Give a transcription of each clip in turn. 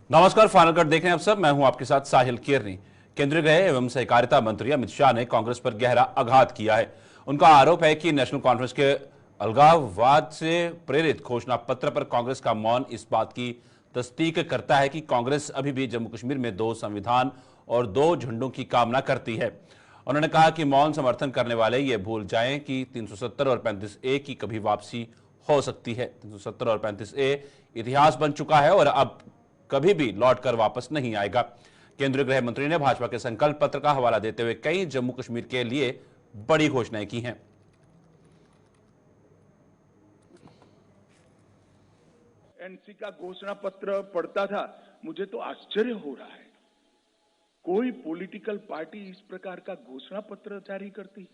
नमस्कार, final cut देख रहे हैं आप सब। मैं हूं आपके साथ साहिल केरनी। केंद्रीय गृह एवं सहकारिता मंत्री अमित शाह ने कांग्रेस पर गहरा आघात किया है। उनका आरोप है कि नेशनल कॉन्फ्रेंस के अलगाववाद से प्रेरित घोषणा पत्र पर कांग्रेस का मौन इस बात की तस्दीक करता है कि कांग्रेस अभी भी जम्मू कश्मीर में 2 संविधान और 2 झंडों की कामना करती है। उन्होंने कहा कि मौन समर्थन करने वाले ये भूल जाएं कि 370 और 35A की कभी वापसी हो सकती है। 370 और 35A इतिहास बन चुका है और अब कभी भी लौटकर वापस नहीं आएगा। केंद्रीय गृह मंत्री ने भाजपा के संकल्प पत्र का हवाला देते हुए कई जम्मू कश्मीर के लिए बड़ी घोषणाएं की हैं। एनसी का घोषणा पत्र पढ़ता था, मुझे तो आश्चर्य हो रहा है। कोई पॉलिटिकल पार्टी इस प्रकार का घोषणा पत्र जारी करती है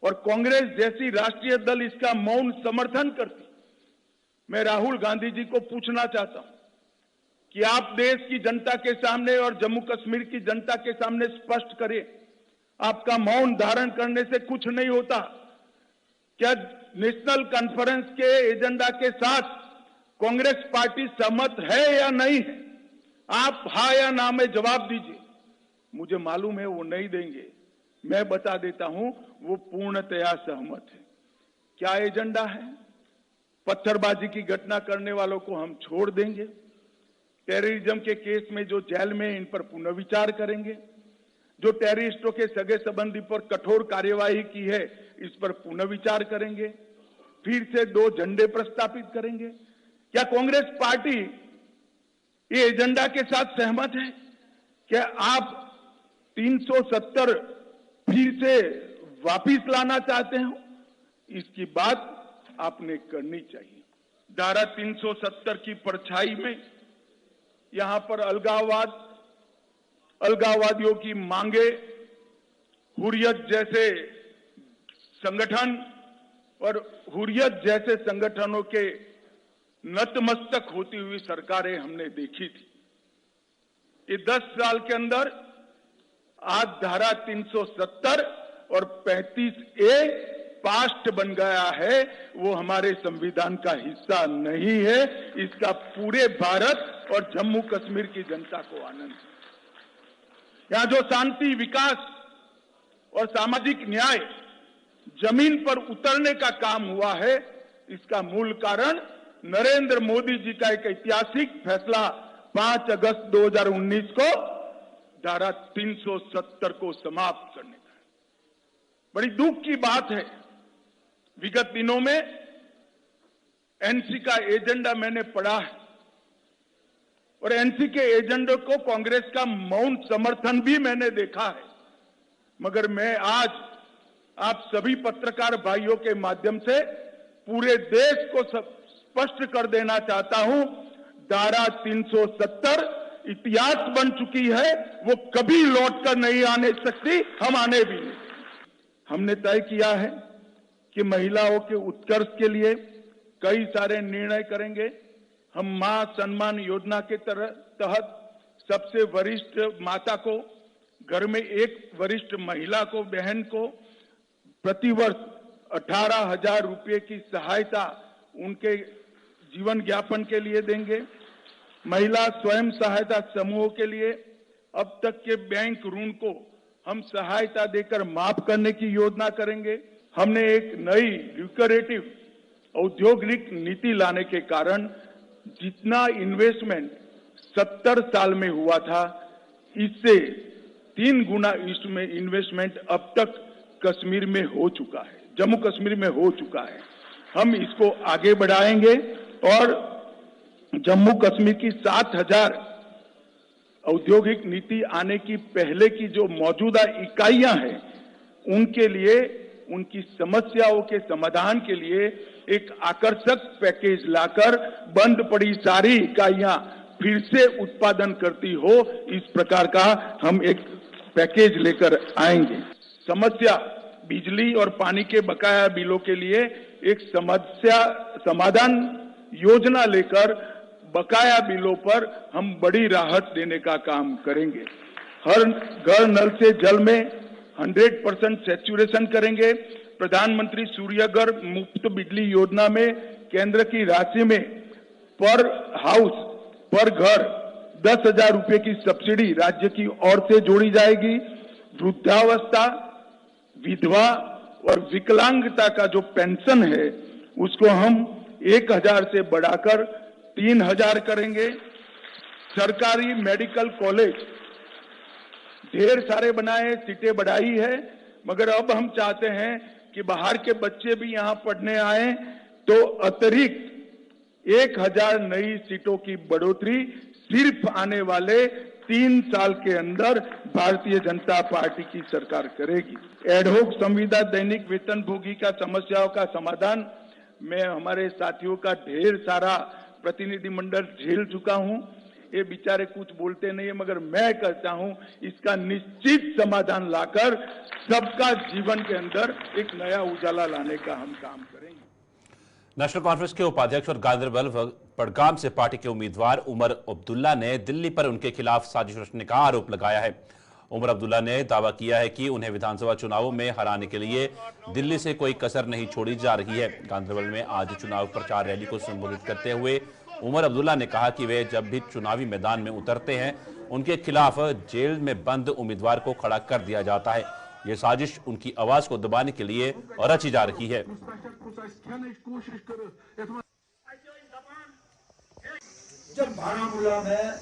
और कांग्रेस जैसी राष्ट्रीय दल इसका मौन समर्थन करती। मैं राहुल गांधी जी को पूछना चाहता हूं कि आप देश की जनता के सामने और जम्मू कश्मीर की जनता के सामने स्पष्ट करें, आपका मौन धारण करने से कुछ नहीं होता। क्या नेशनल कॉन्फ्रेंस के एजेंडा के साथ कांग्रेस पार्टी सहमत है या नहीं है? आप हाँ या ना में जवाब दीजिए। मुझे मालूम है वो नहीं देंगे। मैं बता देता हूं, वो पूर्णतया सहमत है। क्या एजेंडा है? पत्थरबाजी की घटना करने वालों को हम छोड़ देंगे। टेररिज्म के केस में जो जेल में, इन पर पुनर्विचार करेंगे। जो टेररिस्टों के सगे संबंधी पर कठोर कार्यवाही की है, इस पर पुनर्विचार करेंगे। फिर से 2 झंडे प्रस्तावित करेंगे। क्या कांग्रेस पार्टी ये एजेंडा के साथ सहमत है? क्या आप 370 फिर से वापिस लाना चाहते हो? इसकी बात आपने करनी चाहिए। धारा 370 की परछाई में यहां पर अलगाववादियों की मांगे, हुर्रियत जैसे संगठन और हुर्रियत जैसे संगठनों के नतमस्तक होती हुई सरकारें हमने देखी थी। ये 10 साल के अंदर आज धारा 370 और 35A पास्ट बन गया है। वो हमारे संविधान का हिस्सा नहीं है। इसका पूरे भारत और जम्मू कश्मीर की जनता को आनंद है। यहां जो शांति, विकास और सामाजिक न्याय जमीन पर उतरने का काम हुआ है, इसका मूल कारण नरेंद्र मोदी जी का एक ऐतिहासिक फैसला 5 अगस्त 2019 को धारा 370 को समाप्त करने का है। बड़ी दुख की बात है, विगत दिनों में एनसी का एजेंडा मैंने पढ़ा है और एनसी के एजेंडे को कांग्रेस का मौन समर्थन भी मैंने देखा है। मगर मैं आज आप सभी पत्रकार भाइयों के माध्यम से पूरे देश को स्पष्ट कर देना चाहता हूं, धारा 370 इतिहास बन चुकी है। वो कभी लौटकर नहीं आने सकती, हम आने भी नहीं। हमने तय किया है कि महिलाओं के उत्कर्ष के लिए कई सारे निर्णय करेंगे। हम मां सम्मान योजना के तहत सबसे वरिष्ठ माता को, घर में एक वरिष्ठ महिला को, बहन को प्रतिवर्ष 18,000 रुपये की सहायता उनके जीवन यापन के लिए देंगे। महिला स्वयं सहायता समूहों के लिए अब तक के बैंक ऋण को हम सहायता देकर माफ करने की योजना करेंगे। हमने एक नई ल्यूक्रेटिव औद्योगिक नीति लाने के कारण जितना इन्वेस्टमेंट 70 साल में हुआ था, इससे 3 गुना इसमें इन्वेस्टमेंट अब तक कश्मीर में हो चुका है, जम्मू कश्मीर में हो चुका है। हम इसको आगे बढ़ाएंगे और जम्मू कश्मीर की 7,000 औद्योगिक नीति आने की पहले की जो मौजूदा इकाइयां हैं, उनके लिए, उनकी समस्याओं के समाधान के लिए एक आकर्षक पैकेज लाकर बंद पड़ी सारी इकाइयां फिर से उत्पादन करती हो, इस प्रकार का हम एक पैकेज लेकर आएंगे। समस्या बिजली और पानी के बकाया बिलों के लिए एक समस्या समाधान योजना लेकर बकाया बिलों पर हम बड़ी राहत देने का काम करेंगे। हर घर नल से जल में 100% सैचुरेशन करेंगे। प्रधानमंत्री सूर्यघर मुफ्त बिजली योजना में केंद्र की राशि में पर हाउस, पर घर 10,000 रुपए की सब्सिडी राज्य की ओर से जोड़ी जाएगी। वृद्धावस्था, विधवा और विकलांगता का जो पेंशन है उसको हम 1,000 से बढ़ाकर 3,000 करेंगे। सरकारी मेडिकल कॉलेज ढेर सारे बनाए, सीटें बढ़ाई है, मगर अब हम चाहते हैं कि बाहर के बच्चे भी यहां पढ़ने आए, तो अतिरिक्त 1,000 नई सीटों की बढ़ोतरी सिर्फ आने वाले 3 साल के अंदर भारतीय जनता पार्टी की सरकार करेगी। एडहोक संविदा दैनिक वेतनभोगी का समस्याओं का समाधान मैं हमारे साथियों का ढेर सारा प्रतिनिधिमंडल झेल चुका हूं। ये बेचारे कुछ बोलते नहीं है, मगर मैं कहता हूं इसका निश्चित समाधान लाकर सबका जीवन के अंदर एक नया उजाला लाने का हम काम करेंगे। नेशनल कॉन्फ्रेंस के उपाध्यक्ष और गांधरबल व बडगाम से पार्टी के उम्मीदवार उमर अब्दुल्ला ने दिल्ली पर उनके खिलाफ साजिश रचने का आरोप लगाया है। उमर अब्दुल्ला ने दावा किया है कि उन्हें विधानसभा चुनावों में हराने के लिए दिल्ली से कोई कसर नहीं छोड़ी जा रही है। गांधरबल में आज चुनाव प्रचार रैली को संबोधित करते हुए उमर अब्दुल्ला ने कहा कि वे जब भी चुनावी मैदान में उतरते हैं उनके खिलाफ जेल में बंद उम्मीदवार को खड़ा कर दिया जाता है। ये साजिश उनकी आवाज को दबाने के लिए रची जा रही है। जब बारामूला में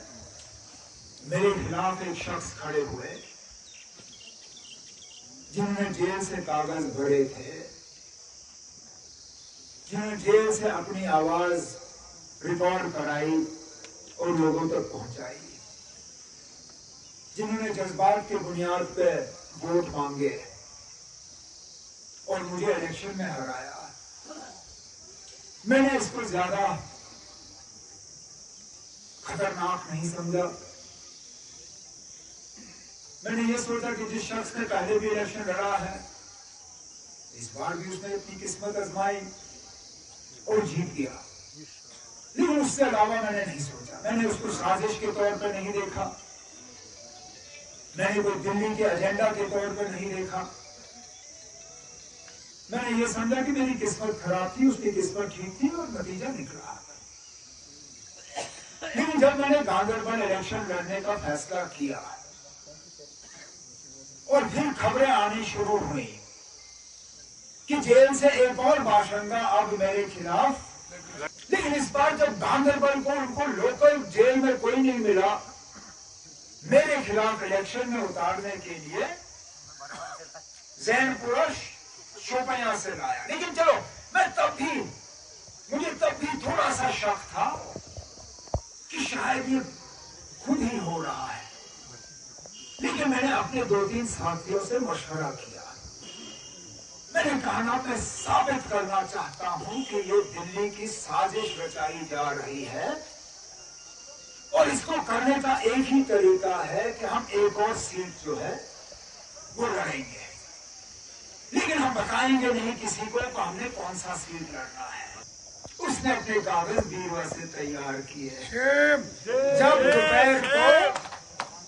मेरे खिलाफ एक शख्स खड़े हुए जिन्होंने जेल से कागज भरे थे, जिन्होंने जेल से अपनी आवाज रिकॉर्ड कराई और लोगों तक पहुंचाई, जिन्होंने जज्बात की बुनियाद पे वोट मांगे और मुझे इलेक्शन में हराया, मैंने इसको ज्यादा खतरनाक नहीं समझा। मैंने ये सोचा कि जिस शख्स ने पहले भी इलेक्शन लड़ा है, इस बार भी उसने अपनी किस्मत आजमाई और जीत गया, लेकिन उससे अलावा मैंने नहीं सोचा। मैंने उसको साजिश के तौर पर नहीं देखा, मैंने कोई दिल्ली के एजेंडा के तौर पर नहीं देखा। मैंने ये समझा कि मेरी किस्मत खराब थी, उसकी किस्मत ठीक थी और नतीजा निकला। लेकिन जब मैंने गांधरबल इलेक्शन लड़ने का फैसला किया और फिर खबरें आनी शुरू हुई कि जेल से एक और बाशिंदा अब मेरे खिलाफ, लेकिन इस बार जब गांधरबल को उनको लोकल जेल में कोई नहीं मिला, मेरे खिलाफ इलेक्शन में उतारने के लिए जैन पुरुष शोपियां से लाया। लेकिन चलो, मुझे तब भी थोड़ा सा शक था कि शायद ये खुद ही हो रहा है, लेकिन मैंने अपने 2-3 साथियों से मशवरा किया। मैंने कहा ना, मैं साबित करना चाहता हूं कि ये दिल्ली की साजिश रचाई जा रही है और इसको करने का एक ही तरीका है कि हम एक और सीट जो है वो लड़ेंगे, लेकिन हम बताएंगे नहीं किसी को कि हमने कौन सा सीट लड़ना है। उसने अपने कागज बीरवा से तैयार किए। जब दोपहर को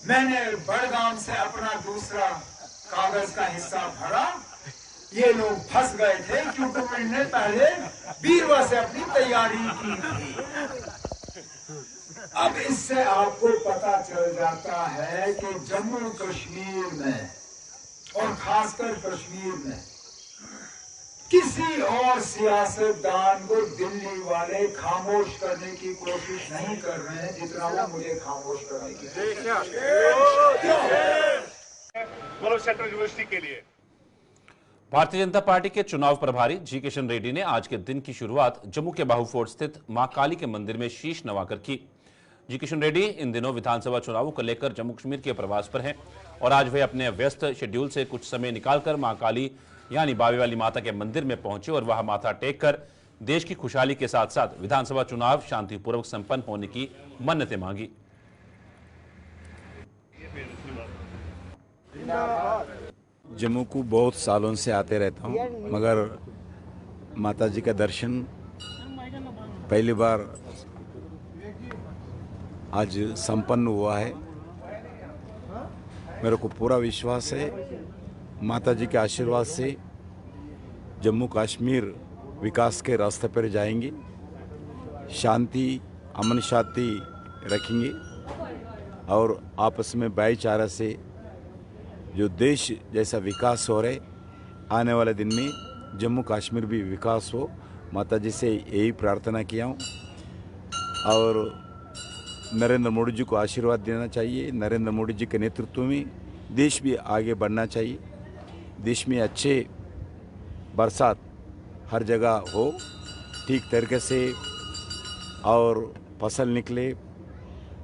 मैंने बडगाम से अपना दूसरा कागज का हिस्सा भरा, ये लोग फंस गए थे क्योंकि मैंने पहले बीरवा से अपनी तैयारी की थी। अब इससे आपको पता चल जाता है कि जम्मू कश्मीर में और खासकर कश्मीर में किसी और सियासतदान को दिल्ली वाले खामोश करने की कोशिश नहीं कर रहे हैं जितना वो मुझे खामोश करने की सेंट्रल यूनिवर्सिटी के लिए। भारतीय जनता पार्टी के चुनाव प्रभारी जी किशन रेड्डी ने आज के दिन की शुरुआत जम्मू के बाहू फोर्ट स्थित मां काली के मंदिर में शीश नवाकर की। जी किशन रेड्डी इन दिनों विधानसभा चुनावों को लेकर जम्मू कश्मीर के प्रवास पर हैं और आज वे अपने व्यस्त शेड्यूल से कुछ समय निकालकर मां काली यानी बावे वाली माता के मंदिर में पहुंचे और वहां माथा टेक कर देश की खुशहाली के साथ साथ विधानसभा चुनाव शांतिपूर्वक संपन्न होने की मन्नतें मांगी। जम्मू को बहुत सालों से आते रहता हूँ, मगर माता जी का दर्शन पहली बार आज संपन्न हुआ है। मेरे को पूरा विश्वास है माता जी के आशीर्वाद से जम्मू कश्मीर विकास के रास्ते पर जाएंगे, शांति अमन शांति रखेंगे और आपस में भाईचारा से जो देश जैसा विकास हो रहे, आने वाले दिन में जम्मू कश्मीर भी विकास हो, माता जी से यही प्रार्थना किया हूँ। और नरेंद्र मोदी जी को आशीर्वाद देना चाहिए। नरेंद्र मोदी जी के नेतृत्व में देश भी आगे बढ़ना चाहिए। देश में अच्छे बरसात हर जगह हो ठीक तरीके से, और फसल निकले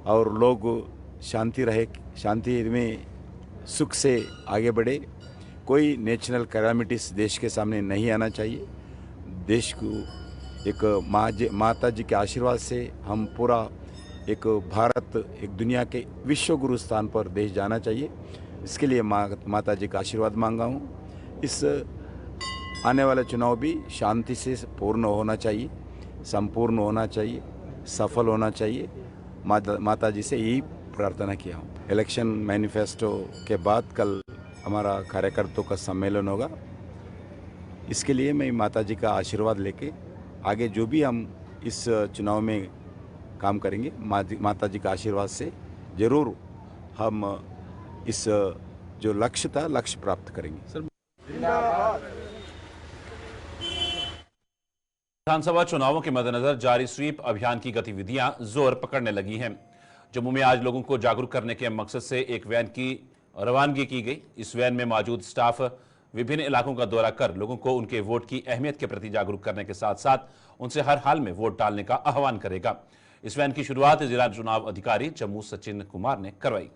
और लोग शांति रहे, शांति में सुख से आगे बढ़े। कोई नेचुरल कैलामिटीज देश के सामने नहीं आना चाहिए। देश को एक माता जी के आशीर्वाद से हम पूरा एक भारत, एक दुनिया के विश्व गुरु स्थान पर देश जाना चाहिए। इसके लिए माता जी का आशीर्वाद मांगा हूँ। इस आने वाला चुनाव भी शांति से पूर्ण होना चाहिए, संपूर्ण होना चाहिए, सफल होना चाहिए। माता जी से यही प्रार्थना किया हूँ। इलेक्शन मैनिफेस्टो के बाद कल हमारा कार्यकर्ताओं का सम्मेलन होगा। इसके लिए मैं माता जी का आशीर्वाद लेके आगे जो भी हम इस चुनाव में काम करेंगे, माता जी का आशीर्वाद से जरूर हम इस जो लक्ष्य था, लक्ष्य प्राप्त करेंगे। विधानसभा चुनावों के मद्देनजर जारी स्वीप अभियान की गतिविधियां जोर पकड़ने लगी हैं। जम्मू में आज लोगों को जागरूक करने के मकसद से एक वैन की रवानगी की गई। इस वैन में मौजूद स्टाफ विभिन्न इलाकों का दौरा कर लोगों को उनके वोट की अहमियत के प्रति जागरूक करने के साथ साथ उनसे हर हाल में वोट डालने का आह्वान करेगा। इस वैन की शुरुआत जिला चुनाव अधिकारी जम्मू सचिन कुमार ने करवाई।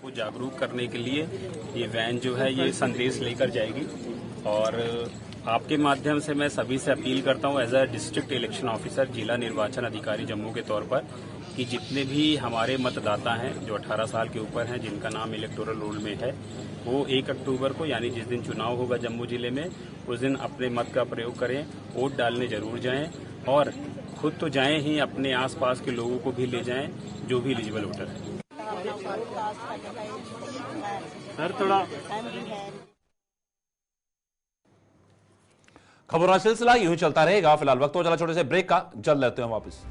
को जागरूक करने के लिए ये वैन जो है ये संदेश लेकर जाएगी, और आपके माध्यम से मैं सभी से अपील करता हूँ as a district election officer, जिला निर्वाचन अधिकारी जम्मू के तौर पर, कि जितने भी हमारे मतदाता हैं जो 18 साल के ऊपर हैं, जिनका नाम इलेक्टोरल रोल में है, वो 1 अक्टूबर को यानी जिस दिन चुनाव होगा जम्मू जिले में, उस दिन अपने मत का प्रयोग करें, वोट डालने जरूर जाएं, और खुद तो जाएं ही, अपने आसपास के लोगों को भी ले जाएं जो भी एलिजिबल वोटर है। सर थोड़ा खबरों का सिलसिला यूं ही चलता रहेगा। फिलहाल वक्त हो चला छोटे से ब्रेक का, जल्द लेते हैं वापस।